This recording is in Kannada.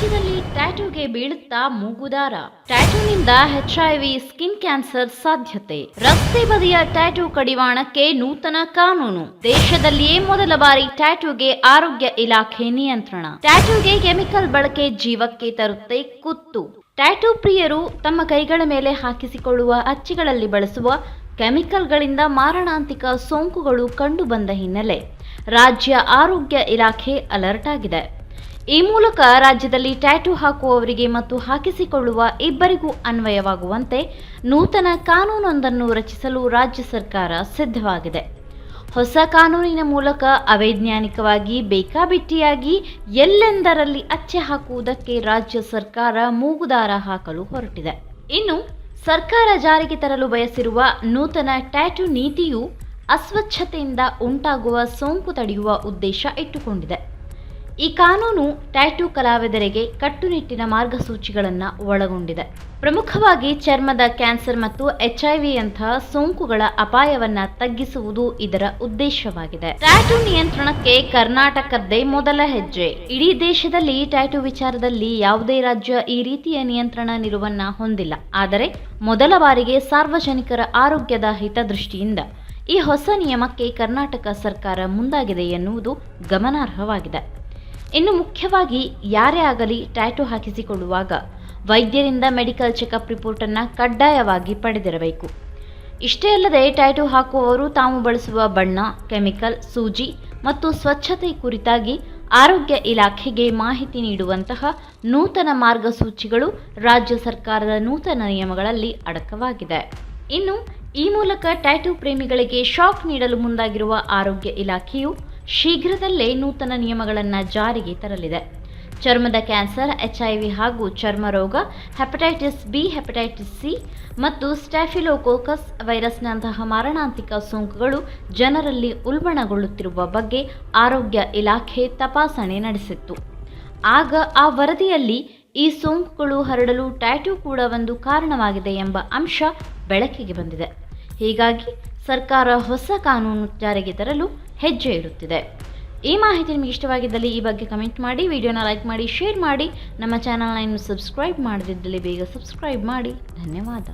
ರಾಜ್ಯದಲ್ಲಿ ಟ್ಯಾಟೂಗೆ ಬೀಳುತ್ತಾ ಮೂಗುದಾರ. ಟ್ಯಾಟೂನಿಂದ HIV ಸ್ಕಿನ್ ಕ್ಯಾನ್ಸರ್ ಸಾಧ್ಯತೆ. ರಸ್ತೆ ಬದಿಯ ಟ್ಯಾಟೂ ಕಡಿವಾಣಕ್ಕೆ ನೂತನ ಕಾನೂನು. ದೇಶದಲ್ಲಿಯೇ ಮೊದಲ ಬಾರಿ ಟ್ಯಾಟೂಗೆ ಆರೋಗ್ಯ ಇಲಾಖೆ ನಿಯಂತ್ರಣ. ಟ್ಯಾಟೂಗೆ ಕೆಮಿಕಲ್ ಬಳಕೆ ಜೀವಕ್ಕೆ ತರುತ್ತೆ ಕುತ್ತು. ಟ್ಯಾಟೂ ಪ್ರಿಯರು ತಮ್ಮ ಕೈಗಳ ಮೇಲೆ ಹಾಕಿಸಿಕೊಳ್ಳುವ ಅಚ್ಚುಗಳಲ್ಲಿ ಬಳಸುವ ಕೆಮಿಕಲ್ಗಳಿಂದ ಮಾರಣಾಂತಿಕ ಸೋಂಕುಗಳು ಕಂಡುಬಂದ ಹಿನ್ನೆಲೆ ರಾಜ್ಯ ಆರೋಗ್ಯ ಇಲಾಖೆ ಅಲರ್ಟ್ ಆಗಿದೆ. ಈ ಮೂಲಕ ರಾಜ್ಯದಲ್ಲಿ ಟ್ಯಾಟೂ ಹಾಕುವವರಿಗೆ ಮತ್ತು ಹಾಕಿಸಿಕೊಳ್ಳುವ ಇಬ್ಬರಿಗೂ ಅನ್ವಯವಾಗುವಂತೆ ನೂತನ ಕಾನೂನೊಂದನ್ನು ರಚಿಸಲು ರಾಜ್ಯ ಸರ್ಕಾರ ಸಿದ್ಧವಾಗಿದೆ. ಹೊಸ ಕಾನೂನಿನ ಮೂಲಕ ಅವೈಜ್ಞಾನಿಕವಾಗಿ ಬೇಕಾಬಿಟ್ಟಿಯಾಗಿ ಎಲ್ಲೆಂದರಲ್ಲಿ ಅಚ್ಚೆ ಹಾಕುವುದಕ್ಕೆ ರಾಜ್ಯ ಸರ್ಕಾರ ಮೂಗುದಾರ ಹಾಕಲು ಹೊರಟಿದೆ. ಇನ್ನು ಸರ್ಕಾರ ಜಾರಿಗೆ ತರಲು ಬಯಸಿರುವ ನೂತನ ಟ್ಯಾಟೂ ನೀತಿಯು ಅಸ್ವಚ್ಛತೆಯಿಂದ ಉಂಟಾಗುವ ಸೋಂಕು ತಡೆಯುವ ಉದ್ದೇಶ ಇಟ್ಟುಕೊಂಡಿದೆ. ಈ ಕಾನೂನು ಟ್ಯಾಟೂ ಕಲಾವಿದರಿಗೆ ಕಟ್ಟುನಿಟ್ಟಿನ ಮಾರ್ಗಸೂಚಿಗಳನ್ನು ಒಳಗೊಂಡಿದೆ. ಪ್ರಮುಖವಾಗಿ ಚರ್ಮದ ಕ್ಯಾನ್ಸರ್ ಮತ್ತು HIV ಯಂತಹ ಸೋಂಕುಗಳ ಅಪಾಯವನ್ನು ತಗ್ಗಿಸುವುದು ಇದರ ಉದ್ದೇಶವಾಗಿದೆ. ಟ್ಯಾಟೂ ನಿಯಂತ್ರಣಕ್ಕೆ ಕರ್ನಾಟಕದ್ದೇ ಮೊದಲ ಹೆಜ್ಜೆ. ಇಡೀ ದೇಶದಲ್ಲಿ ಟ್ಯಾಟೂ ವಿಚಾರದಲ್ಲಿ ಯಾವುದೇ ರಾಜ್ಯ ಈ ರೀತಿಯ ನಿಯಂತ್ರಣ ನಿಲುವನ್ನು ಹೊಂದಿಲ್ಲ. ಆದರೆ ಮೊದಲ ಬಾರಿಗೆ ಸಾರ್ವಜನಿಕರ ಆರೋಗ್ಯದ ಹಿತದೃಷ್ಟಿಯಿಂದ ಈ ಹೊಸ ನಿಯಮಕ್ಕೆ ಕರ್ನಾಟಕ ಸರ್ಕಾರ ಮುಂದಾಗಿದೆ ಎನ್ನುವುದು ಗಮನಾರ್ಹವಾಗಿದೆ. ಇನ್ನು ಮುಖ್ಯವಾಗಿ ಯಾರೇ ಆಗಲಿ ಟ್ಯಾಟೂ ಹಾಕಿಸಿಕೊಳ್ಳುವಾಗ ವೈದ್ಯರಿಂದ ಮೆಡಿಕಲ್ ಚೆಕಪ್ ರಿಪೋರ್ಟನ್ನು ಕಡ್ಡಾಯವಾಗಿ ಪಡೆದಿರಬೇಕು. ಇಷ್ಟೇ ಅಲ್ಲದೆ ಟ್ಯಾಟೂ ಹಾಕುವವರು ತಾವು ಬಳಸುವ ಬಣ್ಣ, ಕೆಮಿಕಲ್, ಸೂಜಿ ಮತ್ತು ಸ್ವಚ್ಛತೆ ಕುರಿತಾಗಿ ಆರೋಗ್ಯ ಇಲಾಖೆಗೆ ಮಾಹಿತಿ ನೀಡುವಂತಹ ನೂತನ ಮಾರ್ಗಸೂಚಿಗಳು ರಾಜ್ಯ ಸರ್ಕಾರದ ನೂತನ ನಿಯಮಗಳಲ್ಲಿ ಅಡಕವಾಗಿದೆ. ಇನ್ನು ಈ ಮೂಲಕ ಟ್ಯಾಟೂ ಪ್ರೇಮಿಗಳಿಗೆ ಶಾಕ್ ನೀಡಲು ಮುಂದಾಗಿರುವ ಆರೋಗ್ಯ ಇಲಾಖೆಯು ಶೀಘ್ರದಲ್ಲೇ ನೂತನ ನಿಯಮಗಳನ್ನು ಜಾರಿಗೆ ತರಲಿದೆ. ಚರ್ಮದ ಕ್ಯಾನ್ಸರ್, HIV ಹಾಗೂ ಚರ್ಮ ರೋಗ, ಹೆಪಟೈಟಿಸ್ B, ಹೆಪಟೈಟಿಸ್ C ಮತ್ತು ಸ್ಟ್ಯಾಫಿಲೋಕೋಕಸ್ ವೈರಸ್ನಂತಹ ಮಾರಣಾಂತಿಕ ಸೋಂಕುಗಳು ಜನರಲ್ಲಿ ಉಲ್ಬಣಗೊಳ್ಳುತ್ತಿರುವ ಬಗ್ಗೆ ಆರೋಗ್ಯ ಇಲಾಖೆ ತಪಾಸಣೆ ನಡೆಸಿತ್ತು. ಆಗ ಆ ವರದಿಯಲ್ಲಿ ಈ ಸೋಂಕುಗಳು ಹರಡಲು ಟ್ಯಾಟೂ ಕೂಡ ಒಂದು ಕಾರಣವಾಗಿದೆ ಎಂಬ ಅಂಶ ಬೆಳಕಿಗೆ ಬಂದಿದೆ. ಹೀಗಾಗಿ ಸರ್ಕಾರ ಹೊಸ ಕಾನೂನು ಜಾರಿಗೆ ತರಲು ಹೆಜ್ಜೆ ಇಡುತ್ತಿದೆ. ಈ ಮಾಹಿತಿ ನಿಮಗೆ ಇಷ್ಟವಾಗಿದ್ದಲ್ಲಿ ಈ ಬಗ್ಗೆ ಕಮೆಂಟ್ ಮಾಡಿ, ವಿಡಿಯೋನ ಲೈಕ್ ಮಾಡಿ, ಶೇರ್ ಮಾಡಿ. ನಮ್ಮ ಚಾನಲ್ನ ಇನ್ನು ಸಬ್ಸ್ಕ್ರೈಬ್ ಮಾಡದಿದ್ದಲ್ಲಿ ಬೇಗ ಸಬ್ಸ್ಕ್ರೈಬ್ ಮಾಡಿ. ಧನ್ಯವಾದ.